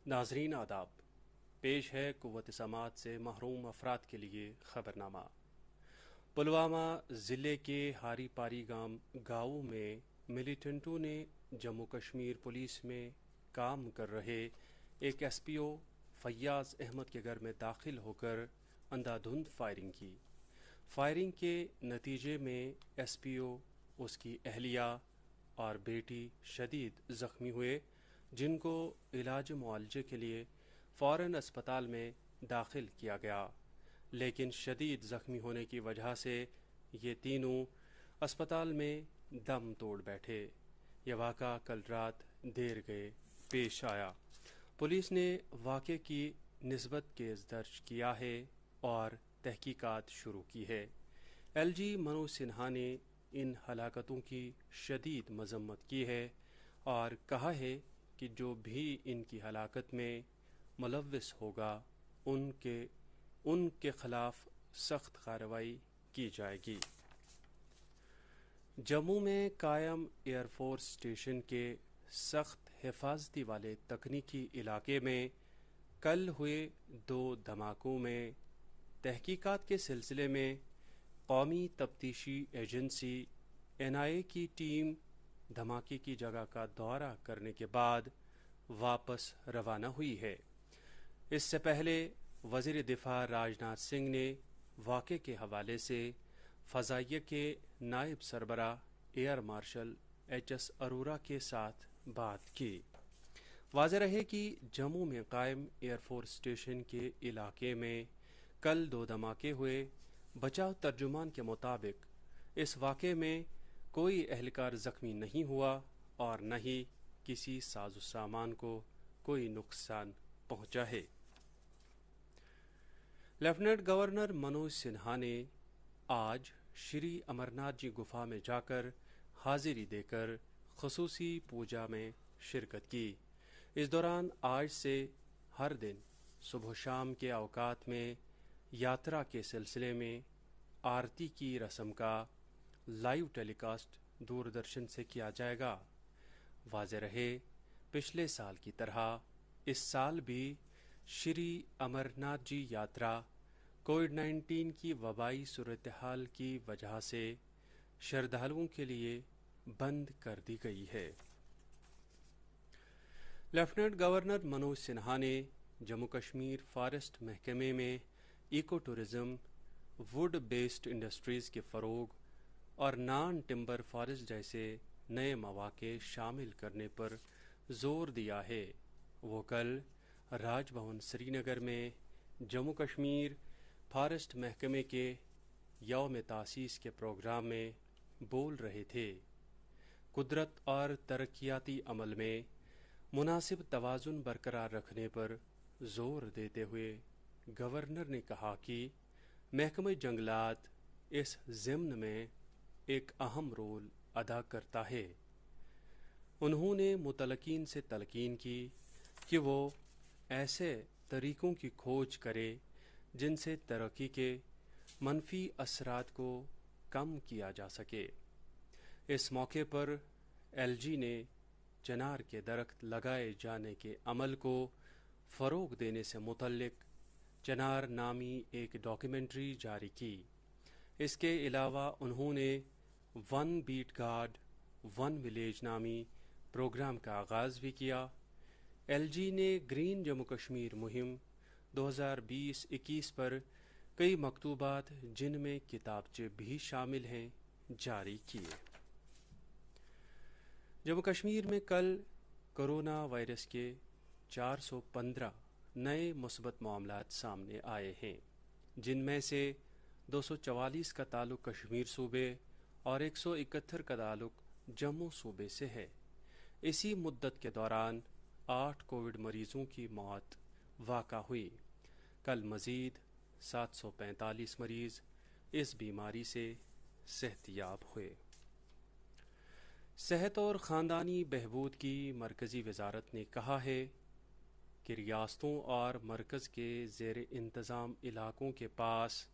नाजरीन आदाब, पेश है कुव्वत समात से महरूम अफराद के लिए खबरनामा। पुलवामा ज़िले के हारी पारी गाँव में मिलिटेंटों ने जम्मू कश्मीर पुलिस में काम कर रहे एक एसपीओ फैयाज अहमद के घर में दाखिल होकर अंधाधुंध फायरिंग की। फायरिंग के नतीजे में एसपीओ, उसकी अहलिया और बेटी शदीद ज़ख्मी हुए, जिनको इलाज मुआलजे के लिए फ़ौरन अस्पताल में दाखिल किया गया, लेकिन शदीद ज़ख्मी होने की वजह से ये तीनों अस्पताल में दम तोड़ बैठे। यह वाक़ा कल रात देर गए पेश आया। पुलिस ने वाक़े की निस्बत केस दर्ज किया है और तहकीकात शुरू की है। एलजी मनोज सिन्हा ने इन हलाकतों की शदीद मजम्मत की है और कहा है कि जो भी इनकी हलाकत में मुलव्विस होगा उनके खिलाफ सख्त कार्रवाई की जाएगी। जम्मू में कायम एयरफोर्स स्टेशन के सख्त हिफाजती वाले तकनीकी इलाके में कल हुए 2 धमाकों में तहकीकात के सिलसिले में कौमी तफ्तीशी एजेंसी NIA की टीम धमाके की जगह का दौरा करने के बाद वापस रवाना हुई है। इससे पहले वज़ीर दिफा राजनाथ सिंह ने वाक़े के हवाले से फ़ज़ाइया के नायब सरबराह एयर मार्शल HS अरोरा के साथ बात की। वाज़ेह रहे कि जम्मू में कायम एयरफोर्स स्टेशन के इलाके में कल 2 धमाके हुए। बचाव तर्जुमान के मुताबिक इस वाक़े में कोई एहलकार ज़ख्मी नहीं हुआ और न ही किसी साजो सामान को कोई नुकसान पहुंचा है। लेफ्टिनेंट गवर्नर मनोज सिन्हा ने आज श्री अमरनाथ जी गुफा में जाकर हाजिरी देकर खसूसी पूजा में शिरकत की। इस दौरान आज से हर दिन सुबह शाम के औकात में यात्रा के सिलसिले में आरती की रस्म का लाइव टेलीकास्ट दूरदर्शन से किया जाएगा। वाज़ेह रहे, पिछले साल की तरह इस साल भी श्री अमरनाथ जी यात्रा कोविड-19 की वबाई सूरत हाल की वजह से श्रद्धालुओं के लिए बंद कर दी गई है। लेफ्टिनेंट गवर्नर मनोज सिन्हा ने जम्मू कश्मीर फॉरेस्ट महकमे में eco tourism, wood based industries के फ़रोग और नॉन टिम्बर फॉरेस्ट जैसे नए मौक़े शामिल करने पर जोर दिया है। वो कल राजभवन श्रीनगर में जम्मू कश्मीर फॉरेस्ट महकमे के यौम तासीस के प्रोग्राम में बोल रहे थे। कुदरत और तरक्याती अमल में मुनासिब तवाज़ुन बरकरार रखने पर जोर देते हुए गवर्नर ने कहा कि महकमे जंगलात इस ज़िम्न में एक अहम रोल अदा करता है। उन्होंने मुतलकीन से तलकीन की कि वो ऐसे तरीक़ों की खोज करे जिनसे तरक्की के मनफी असरात को कम किया जा सके। इस मौके पर LG ने चनार के दरख्त लगाए जाने के अमल को फ़रोग देने से मुतल्लिक चनार नामी एक डॉक्यूमेंट्री जारी की। इसके अलावा उन्होंने one beat guard one village नामी प्रोग्राम का आगाज़ भी किया। LG ने ग्रीन जम्मू कश्मीर मुहिम 2020-21 पर कई मकतूबात, जिनमें किताबचे भी शामिल हैं, जारी किए। जम्मू कश्मीर में कल कोरोना वायरस के 415 नए मुस्बत मामलात सामने आए हैं, जिनमें से 244 का ताल्लुक कश्मीर सूबे और 171 का ताल्लुक जम्मू सूबे से है। इसी मुद्दत के दौरान 8 कोविड मरीजों की मौत वाक़ा हुई। कल मज़ीद 745 मरीज इस बीमारी से सेहतयाब हुए। सेहत और ख़ानदानी बहबूद की मरकज़ी वज़ारत ने कहा है कि रियासतों और मरकज़ के ज़ेर इंतज़ाम इलाक़ों के पास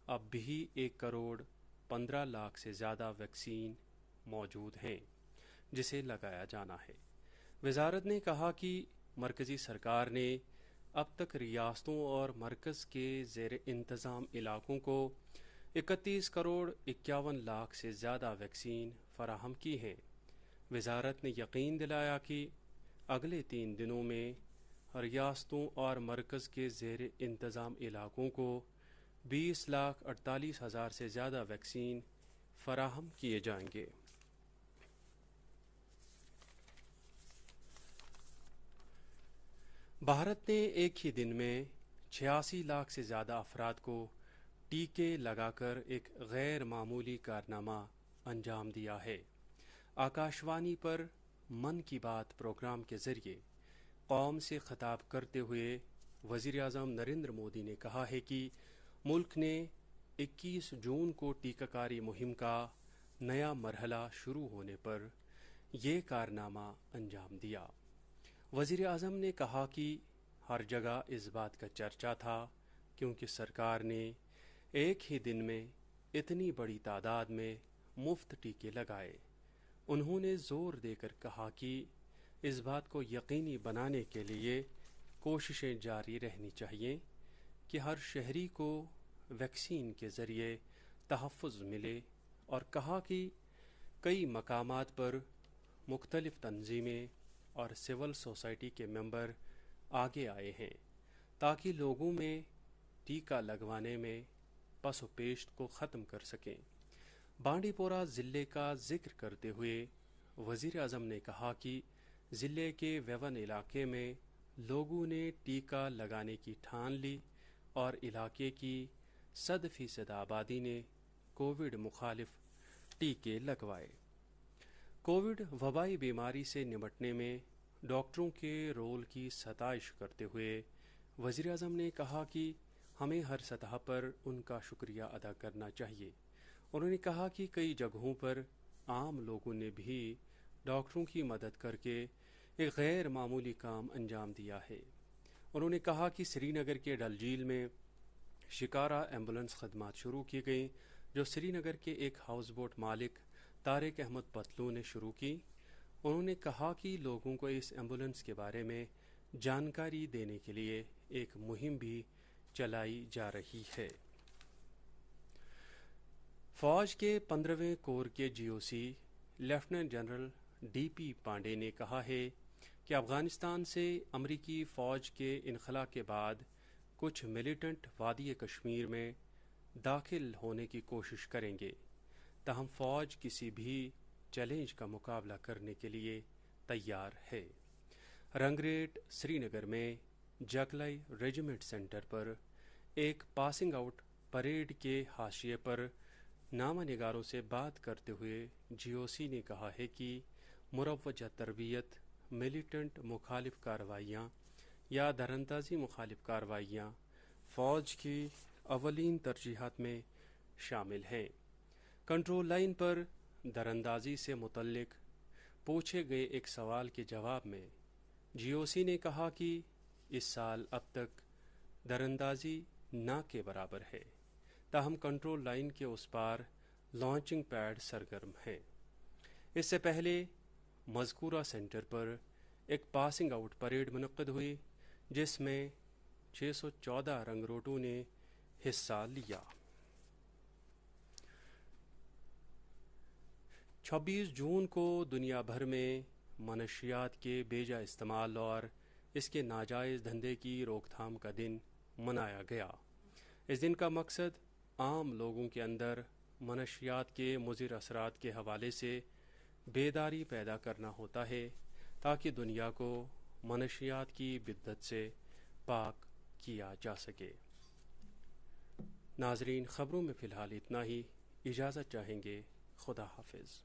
अब भी 1 करोड़ 15 लाख से ज़्यादा वैक्सीन मौजूद हैं, जिसे लगाया जाना है। वज़ारत ने कहा कि مرکزی سرکار نے اب تک ریاستوں اور مرکز کے زیر انتظام علاقوں کو 31 کروڑ 51 لاکھ سے زیادہ ویکسین فراہم کی ہیں۔ وزارت نے یقین دلایا کہ اگلے 3 دنوں میں ریاستوں اور مرکز کے زیر انتظام علاقوں کو 20,48,000 سے زیادہ ویکسین فراہم کیے جائیں گے۔ بھارت نے ایک ہی دن میں 86 لاکھ سے زیادہ افراد کو ٹیکے لگا کر ایک غیر معمولی کارنامہ انجام دیا ہے۔ آکاشوانی پر من کی بات پروگرام کے ذریعے قوم سے خطاب کرتے ہوئے وزیر اعظم نریندر مودی نے کہا ہے کہ ملک نے 21 جون کو ٹیکہ کاری مہم کا نیا مرحلہ شروع ہونے پر یہ کارنامہ انجام دیا۔ وزیر اعظم نے کہا کہ ہر جگہ اس بات کا چرچا تھا کیونکہ سرکار نے ایک ہی دن میں اتنی بڑی تعداد میں مفت ٹیکے لگائے۔ انہوں نے زور دے کر کہا کہ اس بات کو یقینی بنانے کے لیے کوششیں جاری رہنی چاہیے کہ ہر شہری کو ویکسین کے ذریعے تحفظ ملے، اور کہا کہ کئی مقامات پر مختلف تنظیمیں اور سول سوسائٹی کے ممبر آگے آئے ہیں تاکہ لوگوں میں ٹیکہ لگوانے میں پس و پیش کو ختم کر سکیں۔ بانڈی پورہ ضلع کا ذکر کرتے ہوئے وزیر اعظم نے کہا کہ ضلع کے ویون علاقے میں لوگوں نے ٹیکہ لگانے کی ٹھان لی اور علاقے کی 100% آبادی نے کووڈ مخالف ٹیکے لگوائے۔ کووڈ وبائی بیماری سے نمٹنے میں ڈاکٹروں کے رول کی ستائش کرتے ہوئے وزیر اعظم نے کہا کہ ہمیں ہر سطح پر ان کا شکریہ ادا کرنا چاہیے۔ انہوں نے کہا کہ کئی جگہوں پر عام لوگوں نے بھی ڈاکٹروں کی مدد کر کے ایک غیر معمولی کام انجام دیا ہے۔ انہوں نے کہا کہ سری نگر کے ڈل جھیل میں شکارا ایمبولینس خدمات شروع کی گئیں جو سری نگر کے ایک ہاؤس بوٹ مالک طارق احمد پتلو نے شروع کی۔ انہوں نے کہا کہ لوگوں کو اس ایمبولینس کے بارے میں جانکاری دینے کے لیے ایک مہم بھی چلائی جا رہی ہے۔ فوج کے 15ویں کور کے GOC lieutenant general DP Pandey نے کہا ہے کہ افغانستان سے امریکی فوج کے انخلا کے بعد کچھ ملیٹنٹ وادی کشمیر میں داخل ہونے کی کوشش کریں گے، تاہم فوج کسی بھی چیلنج کا مقابلہ کرنے کے لیے تیار ہے۔ رنگریٹ سری نگر میں جکلائی ریجیمنٹ سینٹر پر ایک پاسنگ آؤٹ پریڈ کے حاشیے پر نامہ نگاروں سے بات کرتے ہوئے GOC نے کہا ہے کہ مروجہ تربیت، ملیٹنٹ مخالف کارروائیاں یا دراندازی مخالف کارروائیاں فوج کی اولین ترجیحات میں شامل ہیں۔ کنٹرول لائن پر دراندازی سے متعلق پوچھے گئے ایک سوال کے جواب میں GOC نے کہا کہ اس سال اب تک دراندازی نہ کے برابر ہے، تاہم کنٹرول لائن کے اس پار لانچنگ پیڈ سرگرم ہے۔ اس سے پہلے مذکورہ سینٹر پر ایک پاسنگ آؤٹ پریڈ منعقد ہوئی جس میں 614 رنگروٹوں نے حصہ لیا۔ 26 جون کو دنیا بھر میں منشیات کے بیجا استعمال اور اس کے ناجائز دھندے کی روک تھام کا دن منایا گیا۔ اس دن کا مقصد عام لوگوں کے اندر منشیات کے مضر اثرات کے حوالے سے بیداری پیدا کرنا ہوتا ہے تاکہ دنیا کو منشیات کی بدعت سے پاک کیا جا سکے۔ ناظرین، خبروں میں فی الحال اتنا ہی، اجازت چاہیں گے۔ خدا حافظ۔